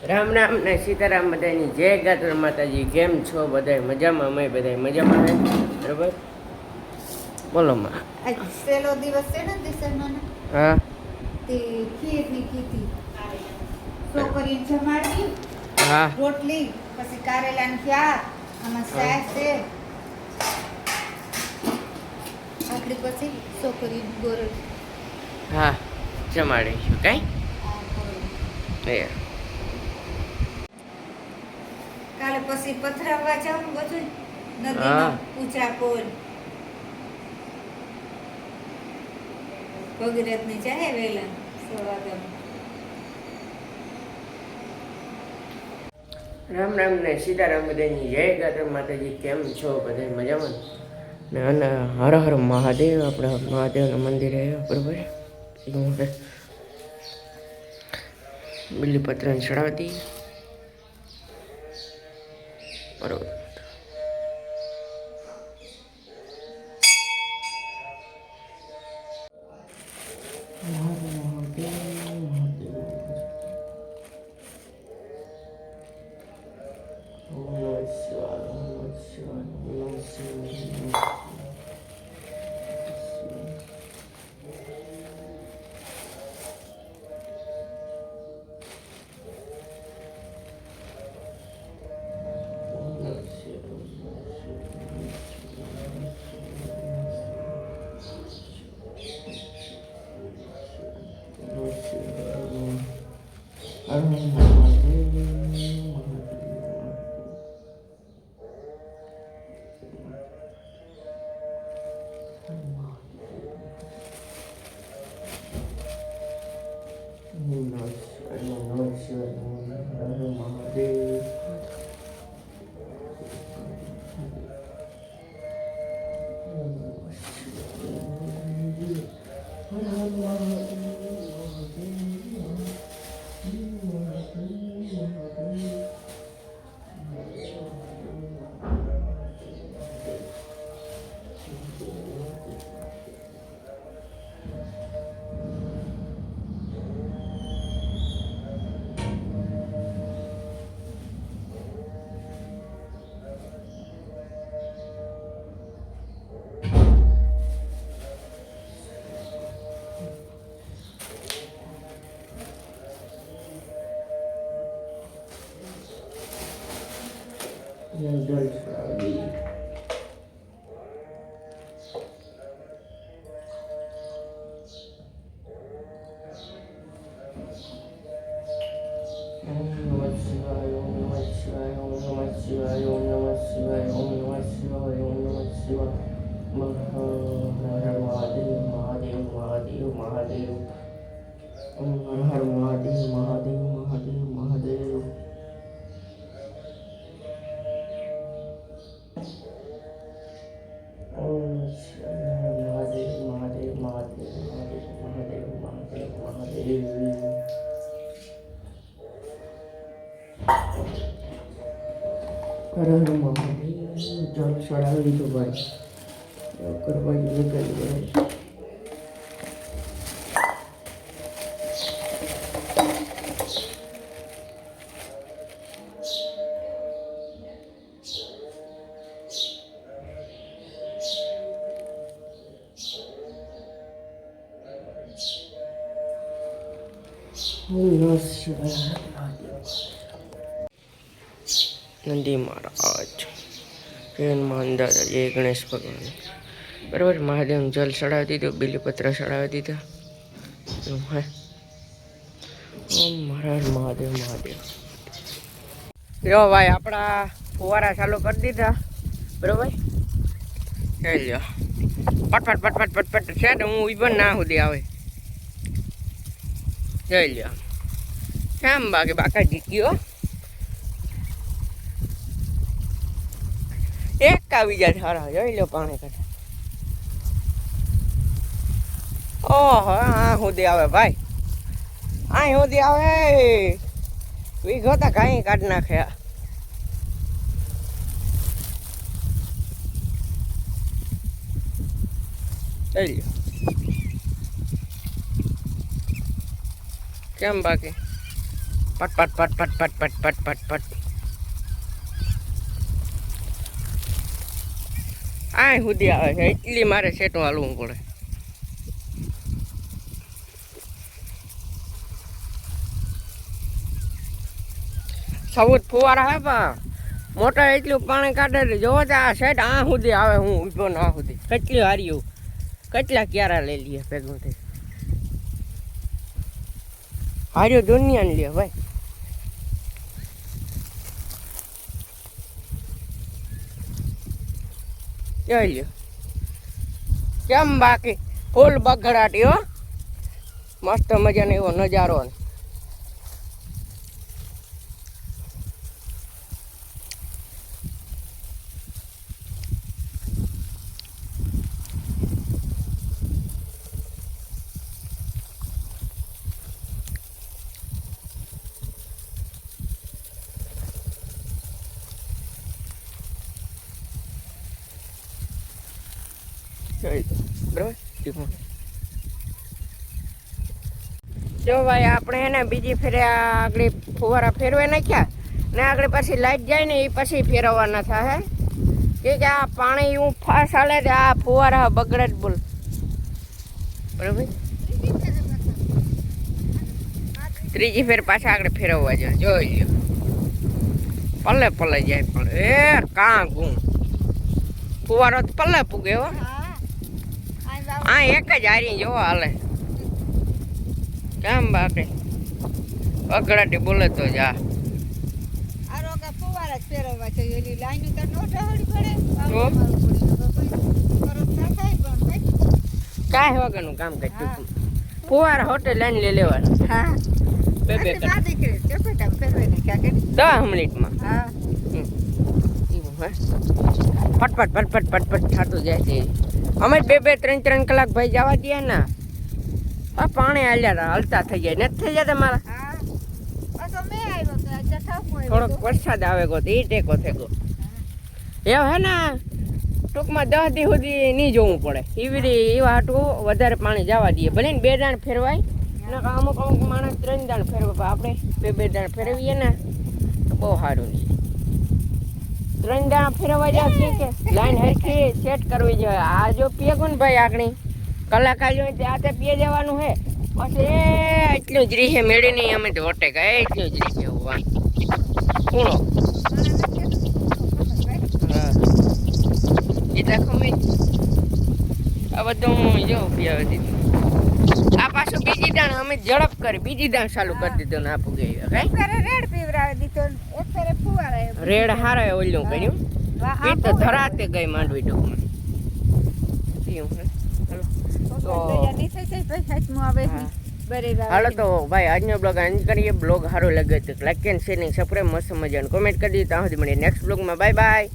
રામ રામ ને સીતારામ બધાની જય ગાત્ર માતાજી. કેમ છો બધા? મજામાં? અમે બધા મજામાં હે. બરાબર, બોલો માં. આજ છેલ્લો દિવસ છે ને ડિસેમ્બરનો. હા તે ખીરની કીધી છોકરીને જમાડી, હા રોટલી, પછી કારેલાનું શાક, આમાં શાક છે આખરી, પછી છોકરીને ગોળ. હા જમાડીશું કાંઈ એ. કાલે પછી પથરાવવા જાઉં બધું હા નદીમાં, પૂજા કોલ ભગીરથની જાય વહેલા 6 વાગ્યામાં. રામ રામ ને સીતારામ બધાની જય ગાત્ર માતાજી. કેમ છો બધા? મજામાં ને? અને હર હર મહાદેવ. આપણા મહાદેવના મંદિરે બરાબર બિલીપત્રને ચડાવતી બરાબર. જલ ચડાવી દીધું ભાઈ. કરવા નીકળી ગયા. નંદી મહારાજ, જૈનમાં અંદાજા જય ગણેશ ભગવાન. બરાબર, મહાદેવને જલ ચડાવી દીધું, બિલીપત્ર ચડાવી દીધા. હે ઓમ મહારાજ મહાદેવ મહાદેવ. જો ભાઈ, આપણા ફુવારા ચાલુ કરી દીધા. બરાબર, ચાલ લો પટપટ પટપટ પટપટ છે ને હું ઈ પણ ના સુધી આવે. જોઈ લ્યો કેમ બાકી બાકા જીત્યો. એક આવી જાય સારા. જોઈ લો પાણી કાઢે. ઓહો, આ સુધી આવે ભાઈ, આ સુધી આવે. વીઘો તો કાંઈ કાઢી નાખ્યા. જોઈ લ્યો કેમ બાકી પટ પટ પટ પટ પટ પટ પટ પટ પટ આ સુધી આવે છે એટલી મારે સેટું હાલવું પડે. સૌદ ફુવારા હે પણ મોટા એટલું પાણી કાઢે છે. જોવો તો આ સેટ આ સુધી આવે, હું ઊભો ને આ સુધી કેટલી હાર્યું, કેટલા ક્યારા લઈ લઈએ ભેગું થઈ. હાર્યો દુનિયા ને લે ભાઈ. જોઈ લ્યો કેમ બાકી ફૂલ બગડાટી હો, મસ્ત મજાનો એવો નજારો. બરાબર જો ભાઈ આપણે હે ને બીજી ફેરે આગળ ફુવારા ફેરવે નાખ્યા ને આગળ પછી લાઈટ જાય ને એ પછી ફેરવવાના થાય કે આ પાણી એવું ફાસ હાલે છે, આ ફુવારા બગડે જ બોલ. બરાબર ત્રીજી ફેર પાછા આગળ ફેરવવા જાય. જોઈ લો પલ્લે પલ્લે જાય પણ એ કાં ગું ફુવારો તો પલ્લે પૂગે હો. આ એક જ હારી જોવો હાલે કેમ બાકી અગડાટી બોલે તો જા. કાંઈ વગરનું કામ કર્યું ફુવારા હોટે લાઈન લઈ લેવાનું. બે બે 10 મિનિટમાં ફટફટ ફટફટ ફટફટ થતું જાય છે. અમે 2-3 કલાક ભાઈ જવા દઈએ ને આ પાણી હાલ્યા હલતા થઈ જાય નથી થઈ જતા મારા. થોડોક વરસાદ આવે ગયો તો એ ટેકો થઈ ગયો એવું હે ને ટૂંકમાં 10 દી સુધી નહીં જોવું પડે એવી એવા હાટું વધારે પાણી જવા દઈએ. ભલે ને 2 દાણ ફેરવાય ને અમુક અમુક માણસ 3 દાણ ફેરવે, આપણે 2 દાણ ફેરવીએ ને તો બહુ સારું નહીં. 3 દાણા ફેરવા જાવ કે લાઈન હરખી સેટ કરવી જોઈએ. આ જો પીએ ને ભાઈ આગળ કલાક આવ્યો ત્યાં તે પીએ જવાનું હે પછી એટલું જ રીહે મેળી નહીં અમે તો વટે ગયા એટલું જ રીહે વાહ ખૂણો હા એ દેખો મેં આ બધું જો પીવે દીધું. આ પાછું બીજી દાણ અમે ઝડપ કરી બીજી દાણ ચાલુ કરી દીધું ને આપું ગઈ રેડ પીવરાવી દીધો, એક ફેરે ફુવારા રેડ હારા ઓલું કર્યું પી તો ધરાતે ગઈ માંડવી ટૂંકમાં. હાલો તો ભાઈ આજનો બ્લોગ અંત કરીએ. બ્લોગ સારો લાગે તો લાઈક એન્ડ શેર સબસ્ક્રાઈબ મસ્ત મજાનું કોમેન્ટ કરી દીધું. ત્યાં સુધી મળીએ નેક્સ્ટ બ્લોગમાં. Bye bye.